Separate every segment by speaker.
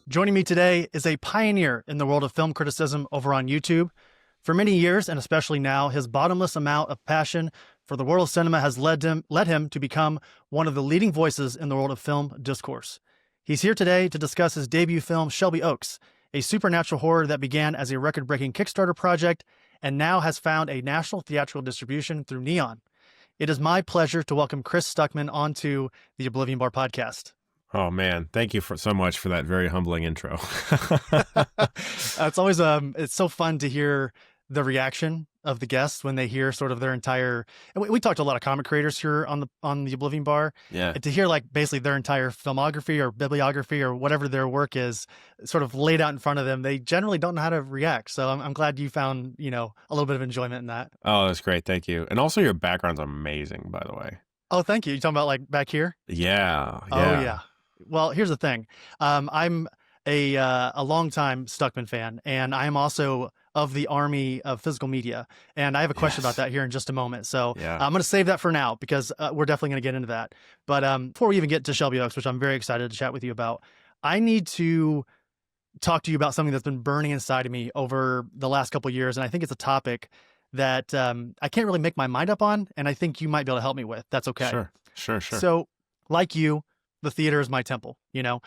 Speaker 1: Joining me today is a pioneer in the world of film criticism over on YouTube. For many years, and especially now, his bottomless amount of passion for the world of cinema has led him to become one of the leading voices in the world of film discourse. He's here today to discuss his debut film, Shelby Oaks, a supernatural horror that began as a record-breaking Kickstarter project and now has found a national theatrical distribution through Neon. It is my pleasure to welcome Chris Stuckmann onto the Oblivion Bar Podcast.
Speaker 2: Oh man, thank you so much for that very humbling intro.
Speaker 1: It's always it's so fun to hear the reaction of the guests when they hear sort of their entire. And we talked to a lot of comic creators here on the Oblivion Bar.
Speaker 2: Yeah.
Speaker 1: And to hear like basically their entire filmography or bibliography or whatever their work is sort of laid out in front of them, they generally don't know how to react. So I'm glad you found a little bit of enjoyment in that.
Speaker 2: Oh, that's great, thank you. And also your background's amazing, by the way.
Speaker 1: Oh, thank you. You talking about like back here?
Speaker 2: Yeah.
Speaker 1: Oh yeah. Well, here's the thing. I'm a longtime Stuckmann fan, and I'm also of the army of physical media. And I have a question about that here in just a moment. So I'm going to save that for now because we're definitely going to get into that. But before we even get to Shelby Oaks, which I'm very excited to chat with you about, I need to talk to you about something that's been burning inside of me over the last couple of years. And I think it's a topic that I can't really make my mind up on, and I think you might be able to help me with. That's okay.
Speaker 2: Sure.
Speaker 1: So like you, the theater is my temple, and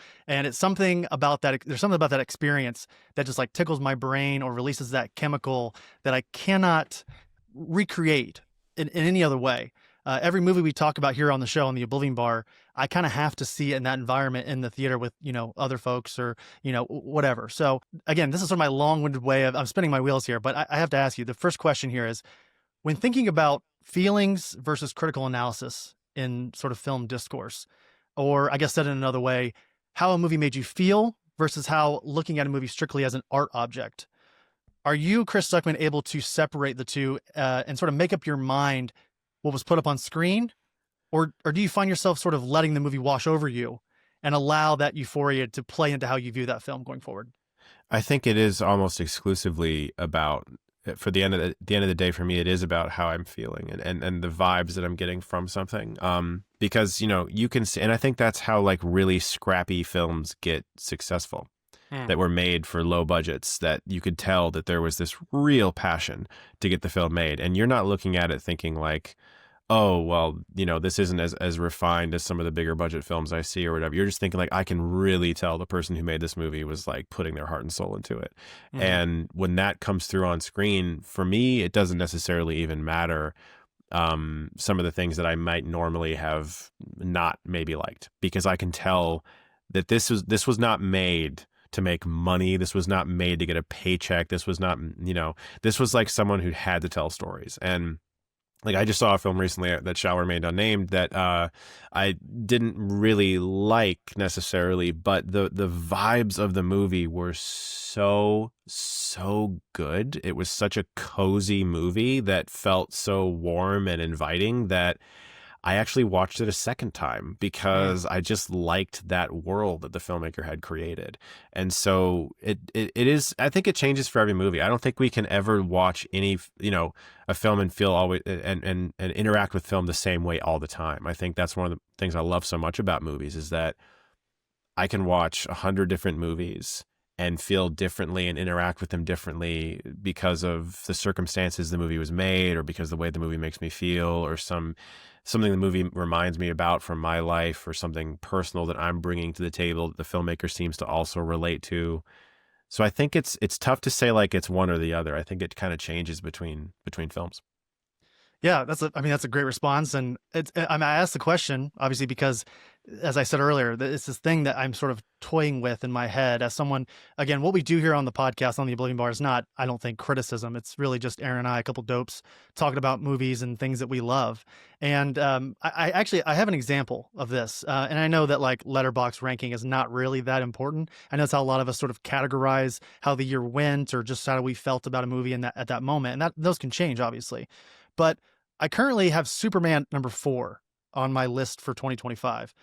Speaker 1: it's something about that. There's something about that experience that just like tickles my brain or releases that chemical that I cannot recreate in any other way. Every movie we talk about here on the show on the Oblivion Bar, I kind of have to see it in that environment in the theater with, other folks or, whatever. So again, this is sort of my long-winded way of, I'm spinning my wheels here, but I have to ask you, the first question here is, when thinking about feelings versus critical analysis in sort of film discourse, or I guess said in another way, how a movie made you feel versus how looking at a movie strictly as an art object. Are you, Chris Stuckmann, able to separate the two and sort of make up your mind what was put up on screen? Or do you find yourself sort of letting the movie wash over you and allow that euphoria to play into how you view that film going forward?
Speaker 2: I think it is almost exclusively about, for the end of the day, for me, it is about how I'm feeling and the vibes that I'm getting from something. Because, you can see, and I think that's how like really scrappy films get successful, that were made for low budgets, that you could tell that there was this real passion to get the film made. And you're not looking at it thinking like, oh, well, this isn't as refined as some of the bigger budget films I see or whatever. You're just thinking like, I can really tell the person who made this movie was like putting their heart and soul into it. Mm-hmm. And when that comes through on screen, for me, it doesn't necessarily even matter some of the things that I might normally have not maybe liked, because I can tell that this was not made to make money. This was not made to get a paycheck. This was not, this was like someone who had to tell stories. And like, I just saw a film recently that shall remain unnamed that I didn't really like necessarily, but the vibes of the movie were so good. It was such a cozy movie that felt so warm and inviting that I actually watched it a second time because I just liked that world that the filmmaker had created. And so it is, I think it changes for every movie. I don't think we can ever watch any, a film and feel always and interact with film the same way all the time. I think that's one of the things I love so much about movies is that I can watch 100 different movies and feel differently and interact with them differently because of the circumstances the movie was made, or because the way the movie makes me feel, or something the movie reminds me about from my life, or something personal that I'm bringing to the table that the filmmaker seems to also relate to. So I think it's tough to say like it's one or the other. I think it kind of changes between films.
Speaker 1: Yeah, that's a great response. And I asked the question, obviously, because as I said earlier, it's this thing that I'm sort of toying with in my head as someone, again, what we do here on the podcast on the Oblivion Bar is not, I don't think, criticism. It's really just Aaron and I, a couple dopes, talking about movies and things that we love. And I have an example of this. And I know that like letterbox ranking is not really that important. I know it's how a lot of us sort of categorize how the year went or just how we felt about a movie at that moment. And those can change, obviously. But I currently have Superman #4 on my list for 2025.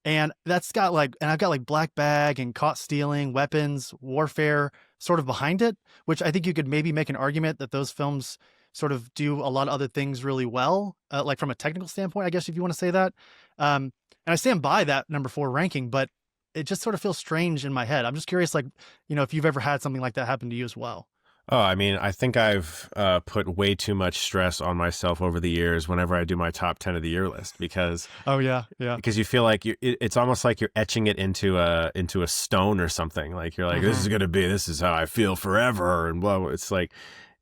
Speaker 1: And I've got like Black Bag and Caught Stealing, Weapons, Warfare sort of behind it, which I think you could maybe make an argument that those films sort of do a lot of other things really well, like from a technical standpoint, I guess, if you want to say that. And I stand by that #4 ranking, but it just sort of feels strange in my head. I'm just curious, like, if you've ever had something like that happen to you as well.
Speaker 2: Oh, I mean, I think I've put way too much stress on myself over the years whenever I do my top 10 of the year list because
Speaker 1: Oh yeah, yeah.
Speaker 2: because you feel like it's almost like you're etching it into a stone or something. Like you're like, this is how I feel forever, and blah. It's like,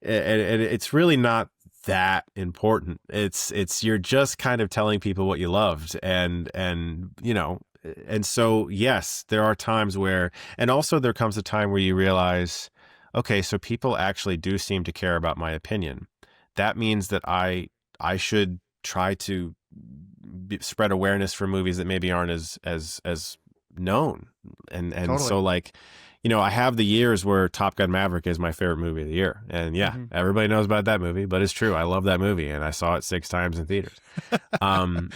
Speaker 2: and it's really not that important. It's you're just kind of telling people what you loved, and and so yes, there are times where, and also there comes a time where you realize, okay, so people actually do seem to care about my opinion. That means that I should try to spread awareness for movies that maybe aren't as known. And
Speaker 1: Totally.
Speaker 2: so like, I have the years where Top Gun Maverick is my favorite movie of the year. And yeah, everybody knows about that movie, but it's true. I love that movie and I saw it 6 times in theaters. And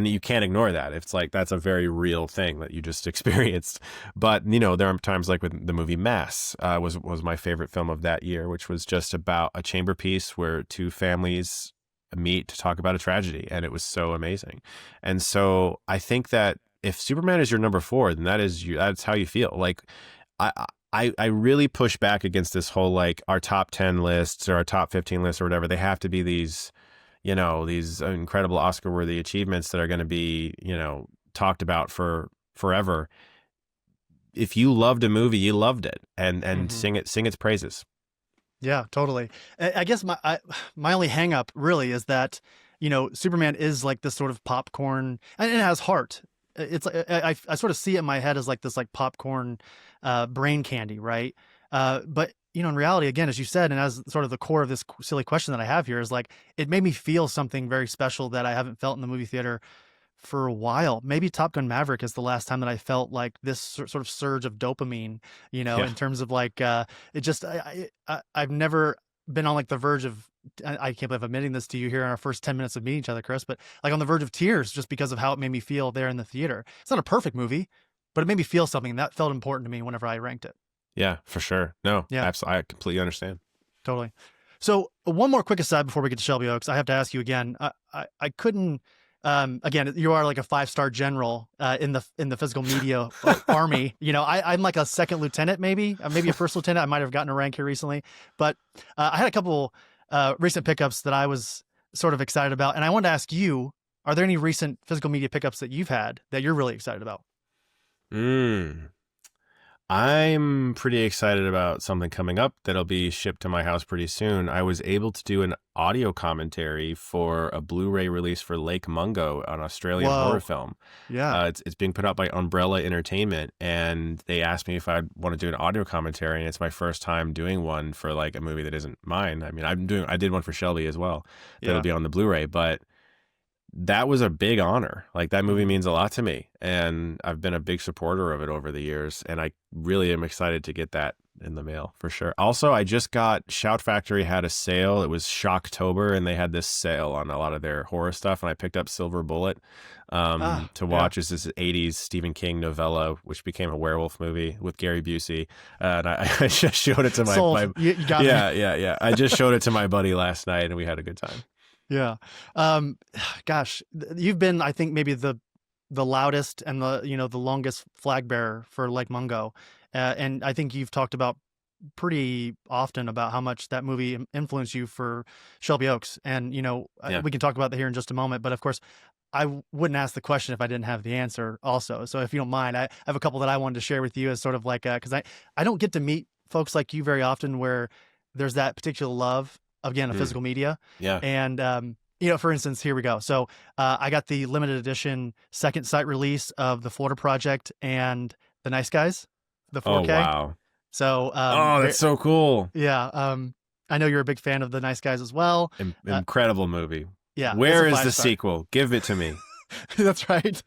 Speaker 2: you can't ignore that. It's like, that's a very real thing that you just experienced. But, there are times like with the movie Mass, was my favorite film of that year, which was just about a chamber piece where 2 families meet to talk about a tragedy. And it was so amazing. And so I think that if Superman is your number 4, then that's how you feel. Like, I really push back against this whole, like, our top 10 lists or our top 15 lists or whatever. They have to be these, these incredible Oscar-worthy achievements that are going to be, talked about for forever. If you loved a movie, you loved it, and sing its praises.
Speaker 1: Yeah, totally. I guess my only hang up really is that, Superman is like this sort of popcorn, and it has heart. It's I sort of see it in my head as like this like popcorn brain candy, right? But in reality, again, as you said, and as sort of the core of this silly question that I have here is like, it made me feel something very special that I haven't felt in the movie theater for a while. Maybe Top Gun Maverick is the last time that I felt like this sort of surge of dopamine, in terms of like, it just, I've never been on like the verge of, I can't believe I'm admitting this to you here in our first 10 minutes of meeting each other, Chris, but like on the verge of tears just because of how it made me feel there in the theater. It's not a perfect movie, but it made me feel something that felt important to me whenever I ranked it.
Speaker 2: Yeah, for sure. No,
Speaker 1: yeah,
Speaker 2: absolutely. I completely understand.
Speaker 1: Totally. So one more quick aside before we get to Shelby Oaks, I have to ask you again. I couldn't. Again, you are like a 5-star general in the physical media army. I'm like a second lieutenant, maybe a first lieutenant. I might have gotten a rank here recently, but I had a couple recent pickups that I was sort of excited about, and I wanted to ask you: are there any recent physical media pickups that you've had that you're really excited about?
Speaker 2: I'm pretty excited about something coming up that'll be shipped to my house pretty soon. I was able to do an audio commentary for a Blu-ray release for Lake Mungo, an Australian horror film.
Speaker 1: Yeah.
Speaker 2: It's being put out by Umbrella Entertainment, and they asked me if I'd want to do an audio commentary, and it's my first time doing one for like a movie that isn't mine. I mean, I did one for Shelby as well. That'll be on the Blu-ray, but that was a big honor. Like, that movie means a lot to me, and I've been a big supporter of it over the years, and I really am excited to get that in the mail for sure. Also, I just got Shout Factory had a sale. It was Shocktober, and they had this sale on a lot of their horror stuff, and I picked up Silver Bullet to watch. It's this 80s Stephen King novella, which became a werewolf movie with Gary Busey. And I just showed it to my
Speaker 1: you got me.
Speaker 2: Yeah. I just showed it to my buddy last night, and we had a good time.
Speaker 1: Yeah. Gosh, you've been, I think, maybe the loudest and the longest flag bearer for Lake Mungo. And I think you've talked about pretty often about how much that movie influenced you for Shelby Oaks. And, we can talk about that here in just a moment. But of course, I wouldn't ask the question if I didn't have the answer also. So if you don't mind, I have a couple that I wanted to share with you as sort of like, because I don't get to meet folks like you very often where there's that particular love, again, of physical media.
Speaker 2: Yeah.
Speaker 1: And, for instance, here we go. So I got the limited edition second sight release of The Florida Project and The Nice Guys, the 4K.
Speaker 2: Oh, wow.
Speaker 1: So,
Speaker 2: that's so cool.
Speaker 1: Yeah. I know you're a big fan of The Nice Guys as well.
Speaker 2: Incredible movie.
Speaker 1: Yeah.
Speaker 2: Where is the sequel? Give it to me.
Speaker 1: That's right.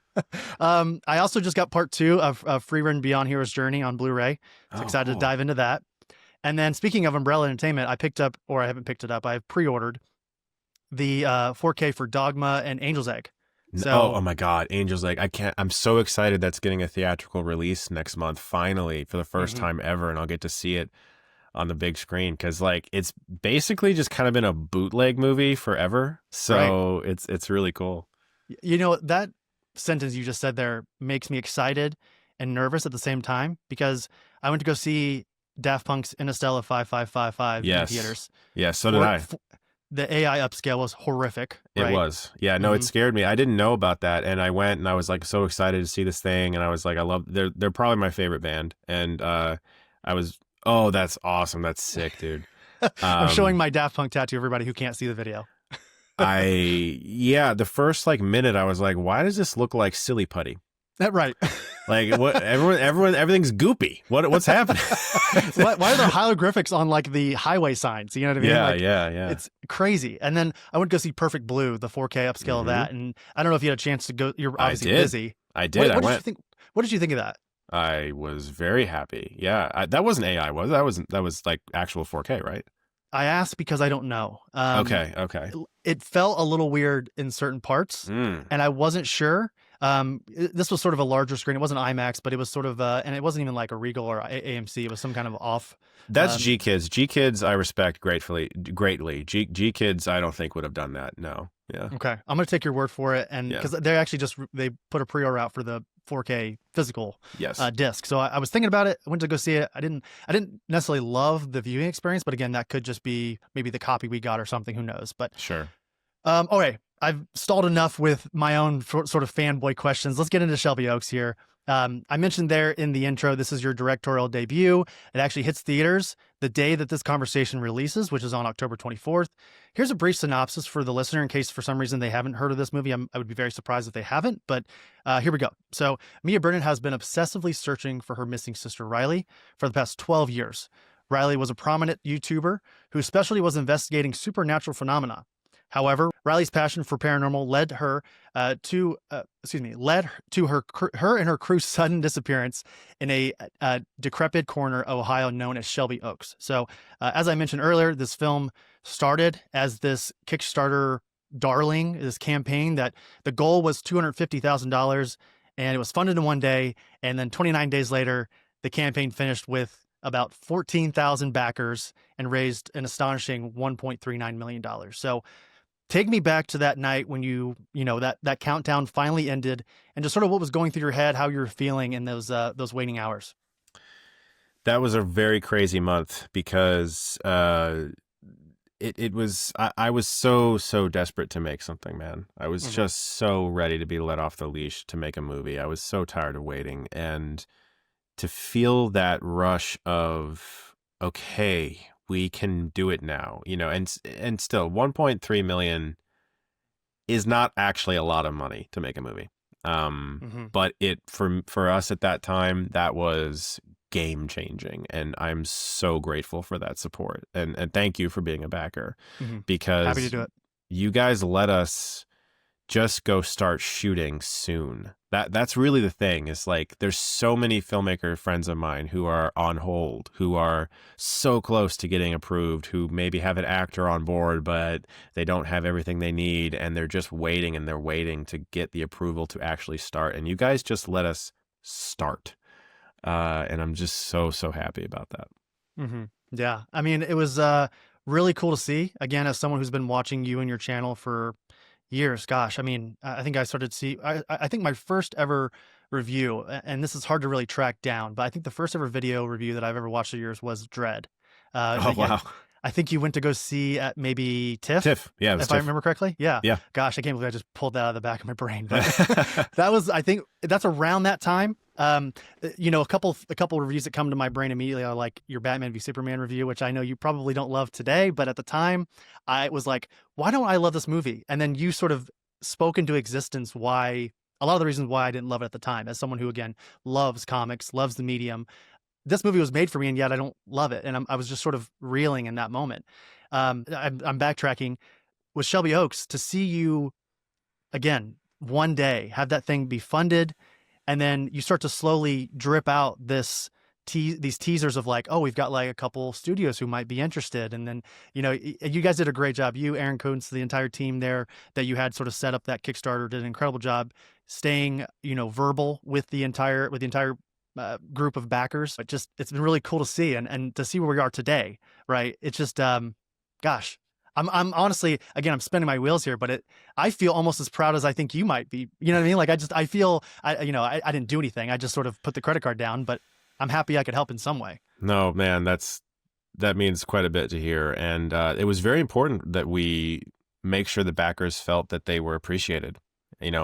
Speaker 1: I also just got part 2 of Free Run Beyond Hero's Journey on Blu-ray. So excited to dive into that. And then speaking of Umbrella Entertainment, I haven't picked it up. I've pre-ordered the 4K for Dogma and Angel's Egg. So,
Speaker 2: oh my God, Angel's Egg. I'm so excited that's getting a theatrical release next month, finally, for the first time ever. And I'll get to see it on the big screen because like it's basically just kind of been a bootleg movie forever. So it's really cool.
Speaker 1: That sentence you just said there makes me excited and nervous at the same time because I went to go see Daft Punk's Interstellar 5555 in
Speaker 2: Yes.
Speaker 1: theaters.
Speaker 2: Yeah, so did I.
Speaker 1: The AI upscale was horrific.
Speaker 2: It
Speaker 1: Right?
Speaker 2: was. Yeah, no, it scared me. I didn't know about that, and I went and I was like so excited to see this thing, and I was like, I love. They're probably my favorite band, and I was. Oh, that's awesome. That's sick, dude.
Speaker 1: I'm showing my Daft Punk tattoo. Everybody who can't see the video.
Speaker 2: The first like minute, I was like, why does this look like silly putty?
Speaker 1: That right.
Speaker 2: Like what? Everything's goopy. What's happening?
Speaker 1: Why are there hieroglyphics on like the highway signs? You know what I mean?
Speaker 2: Yeah,
Speaker 1: like,
Speaker 2: yeah.
Speaker 1: It's crazy. And then I went to go see Perfect Blue, the 4K upscale of that. And I don't know if you had a chance to go. You're obviously busy.
Speaker 2: I did.
Speaker 1: What did you think? What did you think of that?
Speaker 2: I was very happy. Yeah, that wasn't AI, was it? That was like actual 4K, right?
Speaker 1: I asked because I don't know.
Speaker 2: Okay.
Speaker 1: It felt a little weird in certain parts, and I wasn't sure. This was sort of a larger screen. It wasn't IMAX, but it was sort of, and it wasn't even like a Regal or AMC. It was some kind of off.
Speaker 2: That's G Kids. G Kids, I respect greatly. G Kids, I don't think would have done that. No. Yeah.
Speaker 1: Okay, I'm gonna take your word for it, and because they actually they put a pre-order out for the 4K physical disc. So I was thinking about it. I went to go see it. I didn't necessarily love the viewing experience, but again, that could just be maybe the copy we got or something. Who knows? But
Speaker 2: sure.
Speaker 1: Okay, I've stalled enough with my own sort of fanboy questions. Let's get into Shelby Oaks here. I mentioned there in the intro, this is your directorial debut. It actually hits theaters the day that this conversation releases, which is on October 24th. Here's a brief synopsis for the listener in case for some reason they haven't heard of this movie. I would be very surprised if they haven't, but here we go. So Mia Burnett has been obsessively searching for her missing sister Riley for the past 12 years. Riley was a prominent YouTuber whose specialty was investigating supernatural phenomena. However, Riley's passion for paranormal led her to her and her crew's sudden disappearance in a decrepit corner of Ohio known as Shelby Oaks. So, as I mentioned earlier, this film started as this Kickstarter darling, this campaign that the goal was $250,000, and it was funded in one day. And then 29 days later, the campaign finished with about 14,000 backers and raised an astonishing $1.39 million. So, take me back to that night when that countdown finally ended, and just sort of what was going through your head, how you were feeling in those waiting hours.
Speaker 2: That was a very crazy month because it was I was so desperate to make something, man. I was just so ready to be let off the leash to make a movie. I was so tired of waiting, and to feel that rush of okay, we can do it now, and still 1.3 million is not actually a lot of money to make a movie. But for us at that time, that was game changing. And I'm so grateful for that support. And thank you for being a backer because
Speaker 1: happy to do it.
Speaker 2: You guys let us just go start shooting soon. That's really the thing. Is like there's so many filmmaker friends of mine who are on hold, who are so close to getting approved, who maybe have an actor on board, but they don't have everything they need, and they're just waiting and they're waiting to get the approval to actually start. And you guys just let us start. And I'm just so happy about that.
Speaker 1: Yeah. I mean, it was really cool to see, again, as someone who's been watching you and your channel for years. Gosh, I mean, I think I started to see, I think my first ever review, and this is hard to really track down, but I think the first ever video review that I've ever watched of yours was Dread.
Speaker 2: Wow.
Speaker 1: I think you went to go see at maybe TIFF.
Speaker 2: TIFF, yeah.
Speaker 1: If I remember correctly. Yeah. Gosh, I can't believe I just pulled that out of the back of my brain. But that was, I think that's around that time. A couple reviews that come to my brain immediately are like your Batman v Superman review, which I know you probably don't love today, but at the time I was like, why don't I love this movie? And then you sort of spoke into existence why, a lot of the reasons why I didn't love it at the time, as someone who, again, loves comics, loves the medium. This movie was made for me, and yet I don't love it. And I was just sort of reeling in that moment. I'm backtracking with Shelby Oaks to see you, again, one day, have that thing be funded, and then you start to slowly drip out these teasers of like, oh, we've got like a couple studios who might be interested. And then, you guys did a great job. You, Aaron Kuntz, the entire team there that you had sort of set up that Kickstarter did an incredible job staying, verbal with the entire group of backers. It's been really cool to see and to see where we are today, right? It's just, gosh, I'm honestly, again, I'm spinning my wheels here, but I feel almost as proud as I think you might be. You know what I mean? Like I feel, I didn't do anything. I just sort of put the credit card down, but I'm happy I could help in some way.
Speaker 2: No, man, that means quite a bit to hear. And it was very important that we make sure the backers felt that they were appreciated,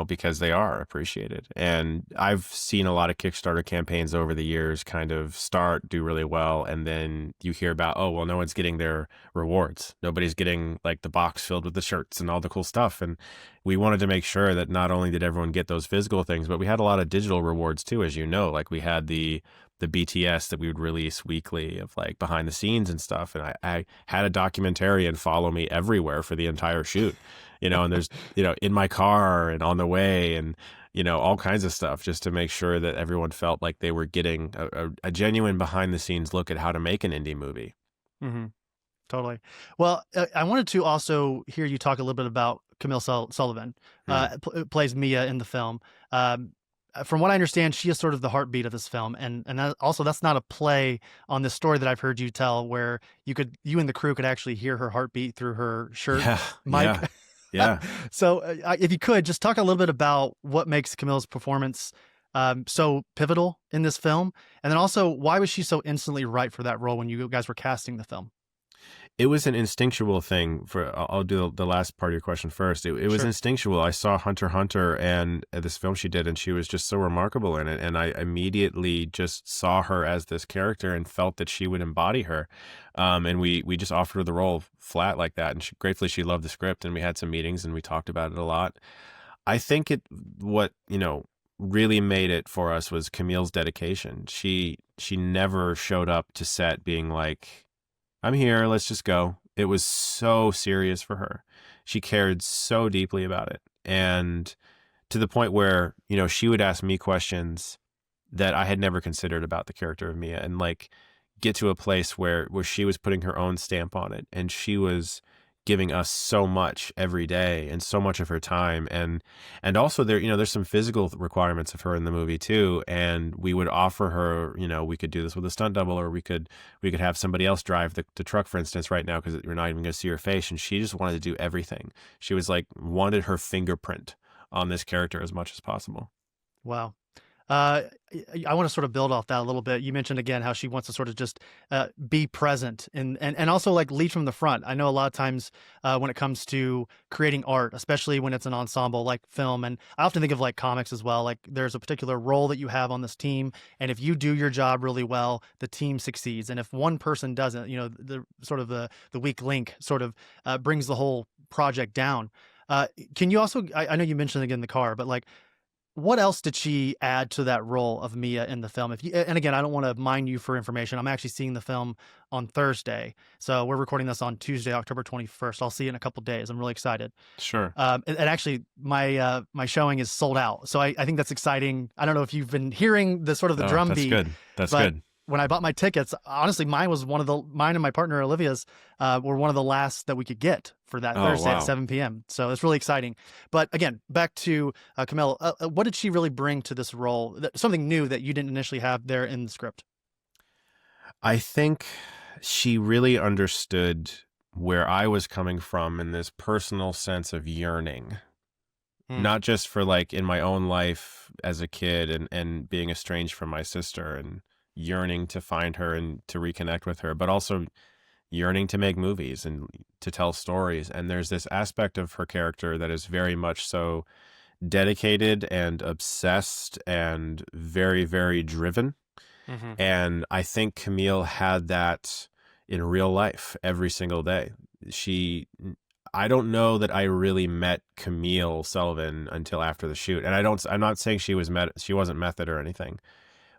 Speaker 2: because they are appreciated. And I've seen a lot of Kickstarter campaigns over the years kind of do really well. And then you hear about, oh, well, no one's getting their rewards. Nobody's getting like the box filled with the shirts and all the cool stuff. And we wanted to make sure that not only did everyone get those physical things, but we had a lot of digital rewards too, as you know, like we had the BTS that we would release weekly of like behind the scenes and stuff. And I had a documentarian follow me everywhere for the entire shoot, and there's, in my car and on the way and, all kinds of stuff just to make sure that everyone felt like they were getting a genuine behind the scenes look at how to make an indie movie.
Speaker 1: Mm-hmm. Totally. Well, I wanted to also hear you talk a little bit about Camille Sullivan, plays Mia in the film. From what I understand, she is sort of the heartbeat of this film, and that's not a play on this story that I've heard you tell, where you and the crew could actually hear her heartbeat through her shirt mic.
Speaker 2: Yeah.
Speaker 1: So, if you could just talk a little bit about what makes Camille's performance so pivotal in this film, and then also why was she so instantly right for that role when you guys were casting the film?
Speaker 2: It was an instinctual thing. I'll do the last part of your question first. It was
Speaker 1: Sure.
Speaker 2: instinctual. I saw Hunter x Hunter and this film she did, and she was just so remarkable in it. And I immediately just saw her as this character and felt that she would embody her. And we just offered her the role flat like that. And gratefully, she loved the script, and we had some meetings and we talked about it a lot. I think what really made it for us was Camille's dedication. She never showed up to set being like, I'm here, let's just go. It was so serious for her. She cared so deeply about it. And to the point where, she would ask me questions that I had never considered about the character of Mia, and like get to a place where she was putting her own stamp on it. And she was giving us so much every day and so much of her time. And also there's some physical requirements of her in the movie too. And we would offer her, we could do this with a stunt double, or we could have somebody else drive the truck, for instance, right now, because you're not even going to see her face. And she just wanted to do everything. She was like, wanted her fingerprint on this character as much as possible.
Speaker 1: Wow. I want to sort of build off that a little bit. You mentioned again how she wants to sort of just be present and also like lead from the front. I know a lot of times when it comes to creating art, especially when it's an ensemble like film, and I often think of like comics as well, like there's a particular role that you have on this team, and if you do your job really well, the team succeeds. And if one person doesn't, the sort of the weak link sort of brings the whole project down. Can you also, I know you mentioned again the car, but like, what else did she add to that role of Mia in the film? And again, I don't want to mine you for information. I'm actually seeing the film on Thursday. So we're recording this on Tuesday, October 21st. I'll see it in a couple days. I'm really excited.
Speaker 2: Sure.
Speaker 1: And actually my showing is sold out. So I think that's exciting. I don't know if you've been hearing the sort of the drum beat.
Speaker 2: That's good.
Speaker 1: When I bought my tickets, honestly, mine and my partner Olivia's were one of the last that we could get for that Thursday at 7 p.m. So it's really exciting. But again, back to Camille, what did she really bring to this role? Something new that you didn't initially have there in the script?
Speaker 2: I think she really understood where I was coming from in this personal sense of yearning. Not just for like in my own life as a kid and being estranged from my sister and yearning to find her and to reconnect with her, but also yearning to make movies and to tell stories. And there's this aspect of her character that is very much so dedicated and obsessed and very, very driven. Mm-hmm. And I think Camille had that in real life every single day. I don't know that I really met Camille Sullivan until after the shoot. And I'm not saying she wasn't method or anything,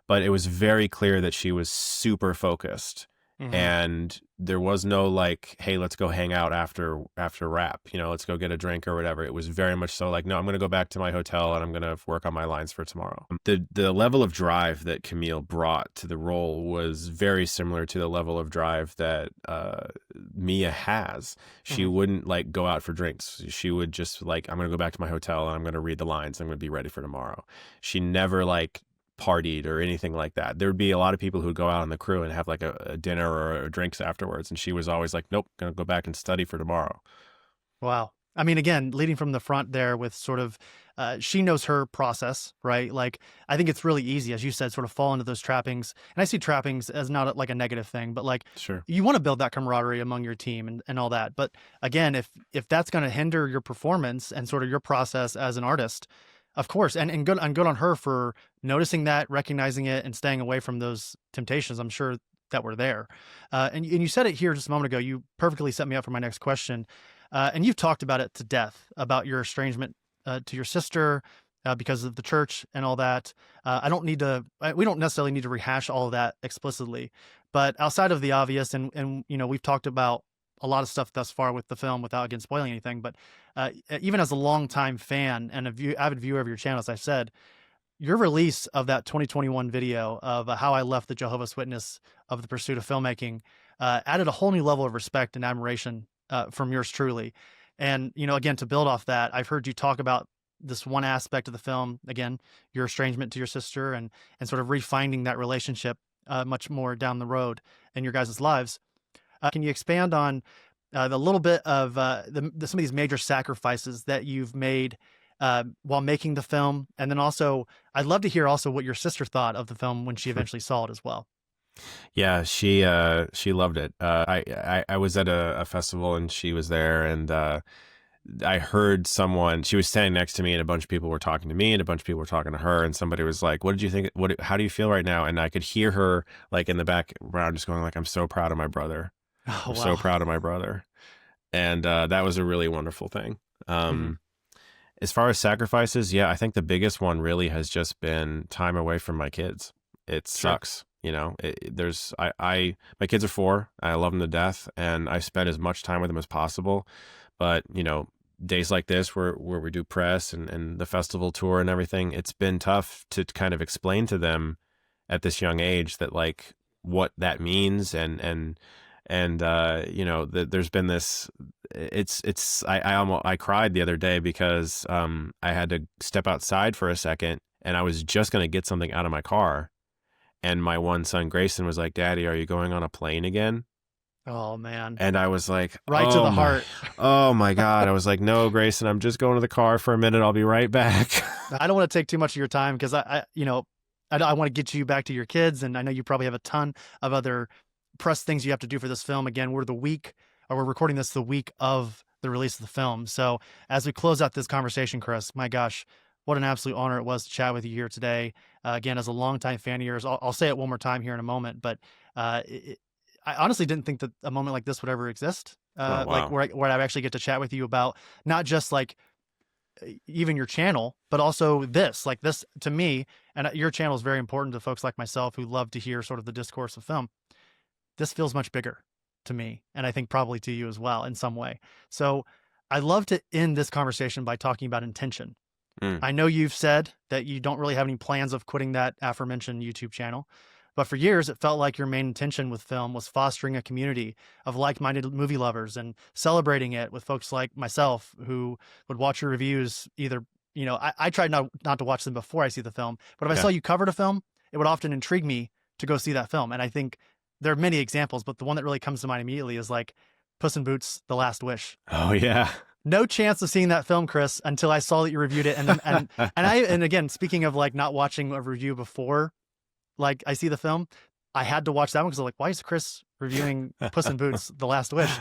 Speaker 2: but it was very clear that she was super focused. Mm-hmm. And there was no like, hey, let's go hang out after wrap, let's go get a drink or whatever. It was very much so like, no, I'm going to go back to my hotel and I'm going to work on my lines for tomorrow. The level of drive that Camille brought to the role was very similar to the level of drive that Mia has. She wouldn't like go out for drinks. She would just like, I'm going to go back to my hotel and I'm going to read the lines. I'm going to be ready for tomorrow. She never like partied or anything like that. There would be a lot of people who'd go out on the crew and have like a dinner or drinks afterwards. And she was always like, nope, going to go back and study for tomorrow.
Speaker 1: Wow. I mean, again, leading from the front there with sort of, she knows her process, right? Like, I think it's really easy, as you said, sort of fall into those trappings. And I see trappings as not like a negative thing, but like,
Speaker 2: Sure.
Speaker 1: you want to build that camaraderie among your team and all that. But again, if that's going to hinder your performance and sort of your process as an artist, of course, and good on her for noticing that, recognizing it, and staying away from those temptations. I'm sure that were there. And you said it here just a moment ago. You perfectly set me up for my next question. And you've talked about it to death, about your estrangement to your sister because of the church and all that. We don't necessarily need to rehash all of that explicitly, but outside of the obvious, and we've talked about a lot of stuff thus far with the film without, again, spoiling anything, but even as a longtime fan and avid viewer of your channel, as I said, your release of that 2021 video of how I left the Jehovah's Witness of the pursuit of filmmaking added a whole new level of respect and admiration from yours truly. And, again, to build off that, I've heard you talk about this one aspect of the film, again, your estrangement to your sister and sort of refinding that relationship much more down the road in your guys' lives. Can you expand on the little bit of some of these major sacrifices that you've made while making the film? And then also, I'd love to hear also what your sister thought of the film when she eventually saw it as well.
Speaker 2: Yeah, she loved it. I was at a festival and she was there, and I heard she was standing next to me, and a bunch of people were talking to me and a bunch of people were talking to her, and somebody was like, what did you think? How do you feel right now? And I could hear her like in the background just going like, I'm so proud of my brother.
Speaker 1: Oh,
Speaker 2: I'm
Speaker 1: wow.
Speaker 2: so proud of my brother. And that was a really wonderful thing. As far as sacrifices, yeah, I think the biggest one really has just been time away from my kids. It sucks. My kids are 4. I love them to death, and I spend as much time with them as possible. But, days like this where we do press and the festival tour and everything, it's been tough to kind of explain to them at this young age that like what that means and there's been this, I cried the other day because I had to step outside for a second, and I was just going to get something out of my car. And my one son, Grayson, was like, Daddy, are you going on a plane again?
Speaker 1: Oh, man.
Speaker 2: And I was like,
Speaker 1: right to the heart.
Speaker 2: Oh, my God. I was like, no, Grayson, I'm just going to the car for a minute. I'll be right back.
Speaker 1: I don't want to take too much of your time because I want to get you back to your kids. And I know you probably have a ton of other press things you have to do for this film. Again, we're recording this the week of the release of the film. So as we close out this conversation, Chris, my gosh, what an absolute honor it was to chat with you here today. Again, as a longtime fan of yours, I'll say it one more time here in a moment, but I honestly didn't think that a moment like this would ever exist.
Speaker 2: Wow.
Speaker 1: Like where I actually get to chat with you about not just like even your channel, but also this to me, and your channel is very important to folks like myself who love to hear sort of the discourse of film. This feels much bigger to me, and I think probably to you as well in some way. So I'd love to end this conversation by talking about intention. I know you've said that you don't really have any plans of quitting that aforementioned YouTube channel, but for years it felt like your main intention with film was fostering a community of like-minded movie lovers and celebrating it with folks like myself who would watch your reviews either, I tried not to watch them before I see the film, but if I saw you covered a film, it would often intrigue me to go see that film. And I think there are many examples, but the one that really comes to mind immediately is like Puss in Boots: The Last Wish.
Speaker 2: Oh, yeah.
Speaker 1: No chance of seeing that film, Chris, until I saw that you reviewed it. And again, speaking of like not watching a review before, like I see the film, I had to watch that one because I'm like, why is Chris reviewing Puss in Boots: The Last Wish?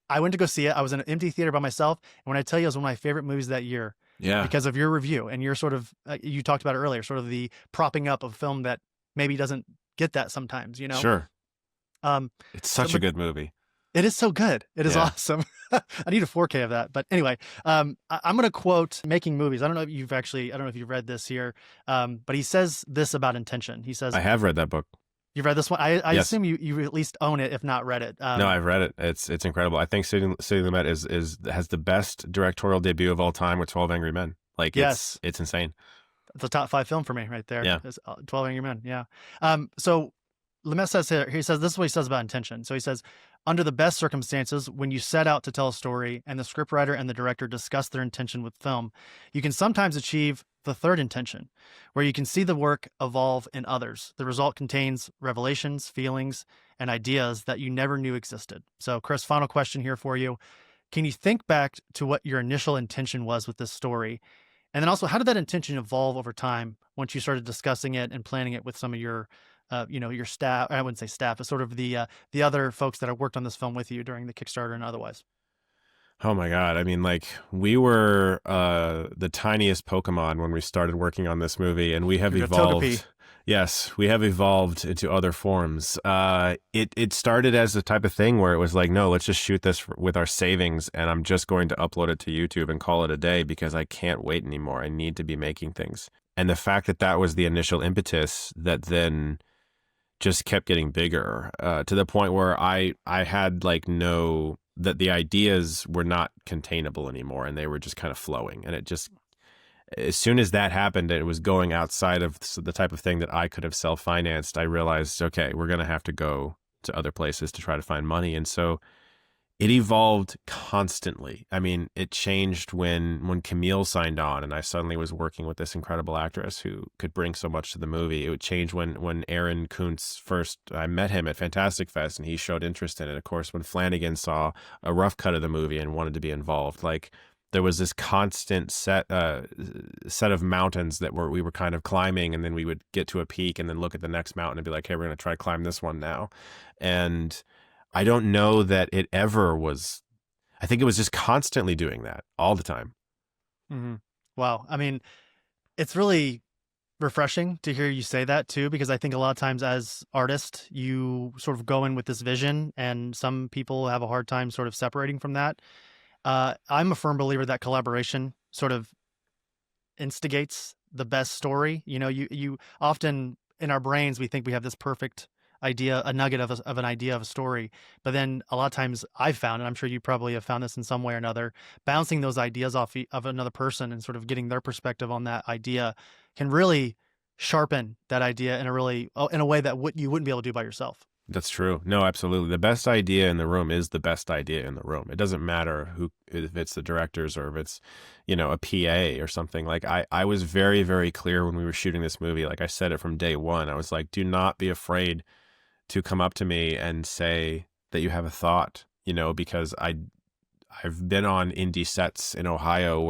Speaker 1: I went to go see it. I was in an empty theater by myself. And when I tell you it was one of my favorite movies that year, because of your review and your sort of, you talked about it earlier, sort of the propping up of film that maybe doesn't get that sometimes,
Speaker 2: Sure. It's such a good movie.
Speaker 1: It is so good. It is awesome. I need a 4K of that. But anyway, I'm going to quote Making Movies. I don't know if you've read this here, but he says this about intention. He says,
Speaker 2: I have read that book.
Speaker 1: You've read this one? I assume you at least own it, if not read it.
Speaker 2: No, I've read it. It's incredible. I think Sidney Lumet has the best directorial debut of all time with 12 Angry Men. Like, it's insane.
Speaker 1: It's a top 5 film for me right there.
Speaker 2: Yeah.
Speaker 1: 12 Angry Men. Yeah. So Lumet says here, this is what he says about intention. So he says, under the best circumstances, when you set out to tell a story and the scriptwriter and the director discuss their intention with film, you can sometimes achieve the third intention, where you can see the work evolve in others. The result contains revelations, feelings, and ideas that you never knew existed. So, Chris, final question here for you. Can you think back to what your initial intention was with this story? And then also, how did that intention evolve over time once you started discussing it and planning it with some of your, your staff? I wouldn't say staff, but sort of the other folks that have worked on this film with you during the Kickstarter and otherwise.
Speaker 2: Oh my God. I mean, like, we were the tiniest Pokemon when we started working on this movie, and we have
Speaker 1: You're a
Speaker 2: evolved.
Speaker 1: Togepi.
Speaker 2: Yes, we have evolved into other forms. It started as the type of thing where it was like, no, let's just shoot this with our savings, and I'm just going to upload it to YouTube and call it a day because I can't wait anymore. I need to be making things. And the fact that that was the initial impetus that then just kept getting bigger to the point where I had like that the ideas were not containable anymore, and they were just kind of flowing. And it just, as soon as that happened, it was going outside of the type of thing that I could have self-financed. I realized, okay, we're going to have to go to other places to try to find money. And so it evolved constantly. I mean, it changed when Camille signed on, and I suddenly was working with this incredible actress who could bring so much to the movie. It would change when Aaron Kuntz first, I met him at Fantastic Fest, and he showed interest in it. Of course, when Flanagan saw a rough cut of the movie and wanted to be involved, like, there was this constant set of mountains that we were kind of climbing, and then we would get to a peak and then look at the next mountain and be like, hey, we're going to try to climb this one now. And I don't know that it ever was. I think it was just constantly doing that all the time.
Speaker 1: Mm-hmm. Wow. I mean, it's really refreshing to hear you say that too, because I think a lot of times as artists, you sort of go in with this vision, and some people have a hard time sort of separating from that. I'm a firm believer that collaboration sort of instigates the best story. You know, you often in our brains, we think we have this perfect idea, a nugget of an idea of a story. But then a lot of times I've found, and I'm sure you probably have found this in some way or another, bouncing those ideas off of another person and sort of getting their perspective on that idea can really sharpen that idea in a way that you wouldn't be able to do by yourself.
Speaker 2: That's true. No, absolutely. The best idea in the room is the best idea in the room. It doesn't matter if it's the directors or if it's, a PA or something. Like I was very, very clear when we were shooting this movie. Like I said it from day one. I was like, do not be afraid to come up to me and say that you have a thought, because I've been on indie sets in Ohio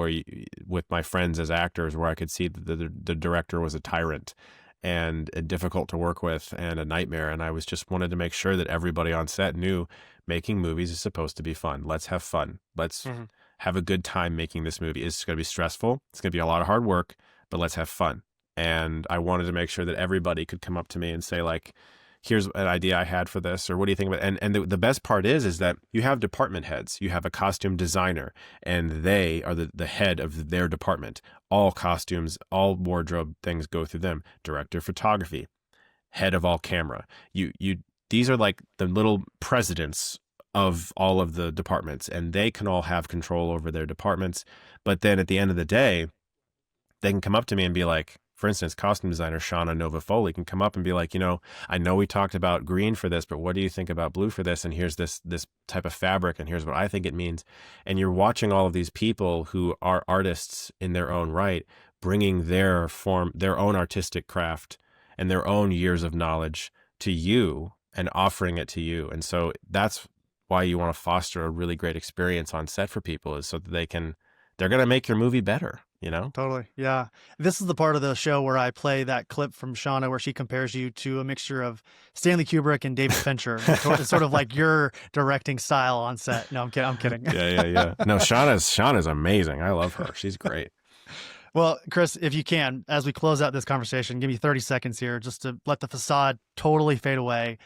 Speaker 2: with my friends as actors, where I could see that the director was a tyrant and difficult to work with and a nightmare. And I wanted to make sure that everybody on set knew making movies is supposed to be fun. Let's have fun. Let's have a good time making this movie. It's going to be stressful. It's going to be a lot of hard work, but let's have fun. And I wanted to make sure that everybody could come up to me and say, like, here's an idea I had for this, or what do you think about it? And the best part is that you have department heads. You have a costume designer, and they are the head of their department. All costumes, all wardrobe things go through them. Director of photography, head of all camera. These are like the little presidents of all of the departments, and they can all have control over their departments. But then at the end of the day, they can come up to me and be like, for instance, costume designer Shauna Nova Foley can come up and be like, I know we talked about green for this, but what do you think about blue for this? And here's this type of fabric, and here's what I think it means. And you're watching all of these people who are artists in their own right, bringing their own artistic craft and their own years of knowledge to you and offering it to you. And so that's why you want to foster a really great experience on set for people, is so that they're going to make your movie better.
Speaker 1: Totally. Yeah. This is the part of the show where I play that clip from Shauna where she compares you to a mixture of Stanley Kubrick and David Fincher. It's sort of like your directing style on set. No, I'm kidding.
Speaker 2: Yeah. No, Shauna's amazing. I love her. She's great.
Speaker 1: Well, Chris, if you can, as we close out this conversation, give me 30 seconds here just to let the facade totally fade away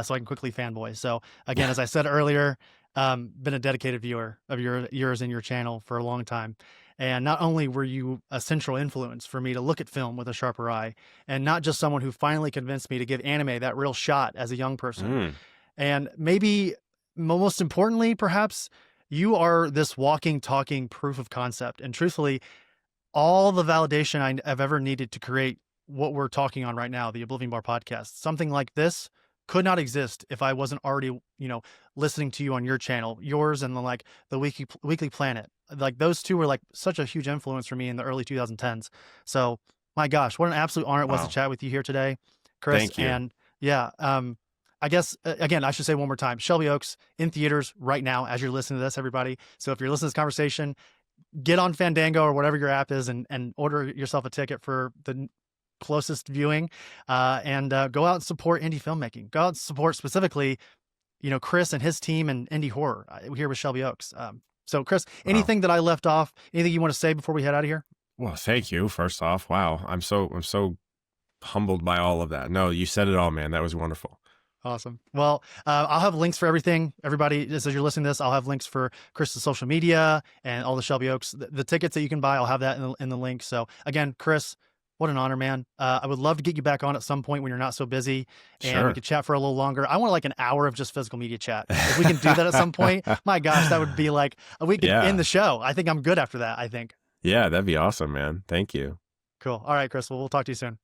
Speaker 1: so I can quickly fanboy. So again, as I said earlier, been a dedicated viewer of yours and your channel for a long time. And not only were you a central influence for me to look at film with a sharper eye, and not just someone who finally convinced me to give anime that real shot as a young person. And maybe most importantly, perhaps, you are this walking, talking proof of concept. And truthfully, all the validation I've ever needed to create what we're talking on right now, the Oblivion Bar Podcast. Something like this could not exist if I wasn't already, listening to you on your channel, yours, and then like the Weekly Planet. Like those two were like such a huge influence for me in the early 2010s. So my gosh, what an absolute honor it was to
Speaker 2: Wow.
Speaker 1: chat with you here today, Chris.
Speaker 2: Thank you.
Speaker 1: And yeah, I guess again, I should say one more time, Shelby Oaks in theaters right now as you're listening to this, everybody. So if you're listening to this conversation, get on Fandango or whatever your app is and order yourself a ticket for the closest viewing, and go out and support indie filmmaking. Go out and support specifically, Chris and his team and indie horror here with Shelby Oaks. So Chris, anything that I left off, anything you want to say before we head out of here?
Speaker 2: Well, thank you. First off, wow, I'm so humbled by all of that. No, you said it all, man. That was wonderful.
Speaker 1: Awesome. Well, I'll have links for everything. Everybody, just as you're listening to this, I'll have links for Chris's social media and all the Shelby Oaks. The tickets that you can buy, I'll have that in the link. So again, Chris, what an honor, man. I would love to get you back on at some point when you're not so busy, and
Speaker 2: Sure.
Speaker 1: we could chat for a little longer. I want like an hour of just physical media chat. If we can do that at some point, my gosh, that would be like we could end the show. I think I'm good after that. I think.
Speaker 2: Yeah, that'd be awesome, man. Thank you.
Speaker 1: Cool. All right, Chris. Well, we'll talk to you soon.